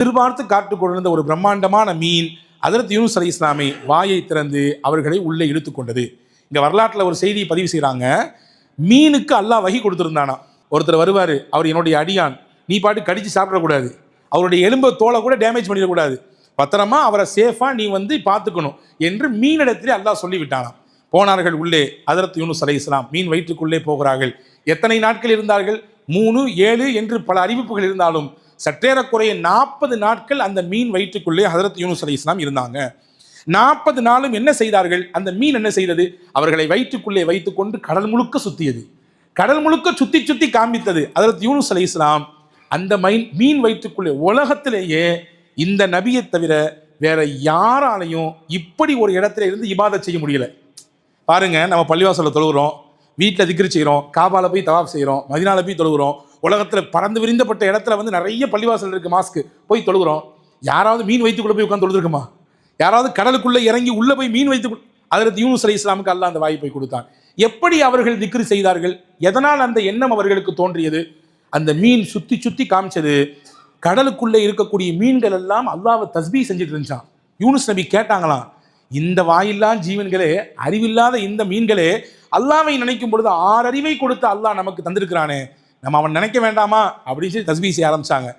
எதிர்பார்த்து காத்து கொண்டிருந்த ஒரு பிரம்மாண்டமான மீன் ஹஜ்ரத் யூனுஸ் அலைஹிஸ்ஸலாமை வாயை திறந்து அவர்களை உள்ளே இழுத்து கொண்டது. இங்க வரலாற்றில் ஒரு செய்தியை பதிவு செய்கிறாங்க. மீனுக்கு அல்லாஹ் வஹி கொடுத்துருந்தானா. ஒருத்தர் வருவார், அவர் என்னுடைய அடியான், நீ பாட்டு கடிச்சு சாப்பிடக்கூடாது, அவருடைய எலும்பு தோலை கூட டேமேஜ் பண்ணிடக்கூடாது, பத்திரமா அவரை சேஃபா நீ வந்து பார்த்துக்கணும் என்று மீனிடத்திலே அல்லாஹ் சொல்லிவிட்டானாம். போனார்கள் உள்ளே. ஹஜ்ரத் யூனுஸ் அலைஹிஸ்ஸலாம் மீன் வயிற்றுக்குள்ளே போகிறார்கள். எத்தனை நாட்கள் இருந்தார்கள்? 3, 7 என்று பல அறிவிப்புகள் இருந்தாலும் சற்றேறக்குறைய 40 நாட்கள் அந்த மீன் வயிற்றுக்குள்ளே ஹஜ்ரத் யூனுஸ் அலைஹிஸ்ஸலாம் இருந்தாங்க. 40 நாளும் என்ன செய்தார்கள்? அந்த மீன் என்ன செய்தது? அவர்களை வயிற்றுக்குள்ளே வைத்துக்கொண்டு கடல் முழுக்க சுத்தியது. கடல் முழுக்க சுத்தி சுத்தி காண்பித்தது. ஹஜ்ரத் யூனுஸ் அலைஹிஸ்ஸலாம் அந்த மீன் வயிற்றுக்குள்ளே உலகத்திலேயே இந்த நபியை தவிர வேற யாராலையும் இப்படி ஒரு இடத்துல இருந்து இபாதத் செய்ய முடியல. பாருங்க, நம்ம பள்ளிவாசலில் தொழுகிறோம், வீட்டில் திக்ரு செய்கிறோம், காபால போய் தவாப் செய்கிறோம், மதினால போய் தொழுகிறோம், உலகத்தில் பறந்து விரிந்தப்பட்ட இடத்துல வந்து நிறைய பள்ளிவாசல் இருக்குது, மாஸ்க்கு போய் தொழுகிறோம். யாராவது மீன் வைத்துக்குள்ளே போய் உட்காந்து தொழுதுருக்குமா? யாராவது கடலுக்குள்ளே இறங்கி உள்ளே போய் மீன் வைத்து ஹஜ்ரத் யூனுஸ் அலைஹிஸ்ஸலாமுக்கு அல்லாஹ் அந்த வாய்ப்பை கொடுத்தான். எப்படி அவர்கள் திக்ரு செய்தார்கள்? எதனால் அந்த எண்ணம் அவர்களுக்கு தோன்றியது? அந்த மீன் சுற்றி சுற்றி காமிச்சது. கடலுக்குள்ளே இருக்கக்கூடிய மீன்கள் எல்லாம் அல்லாஹ்வை தஸ்பீஹ் செஞ்சுட்டு இருந்துச்சான். யூனுஸ் நபி கேட்டாங்களாம், இந்த வாயில்லா ஜீவன்களே, அறிவில்லாத இந்த மீன்களே, அல்லாஹ்வை நினைக்கும் பொழுது 6 அறிவை கொடுத்து அல்லாஹ் நமக்கு தந்திருக்கிறானே, நம்ம அவன் நினைக்க வேண்டாமா அப்படின்னு சொல்லி தஸ்பீஹ் செய்ய ஆரம்பிச்சாங்க.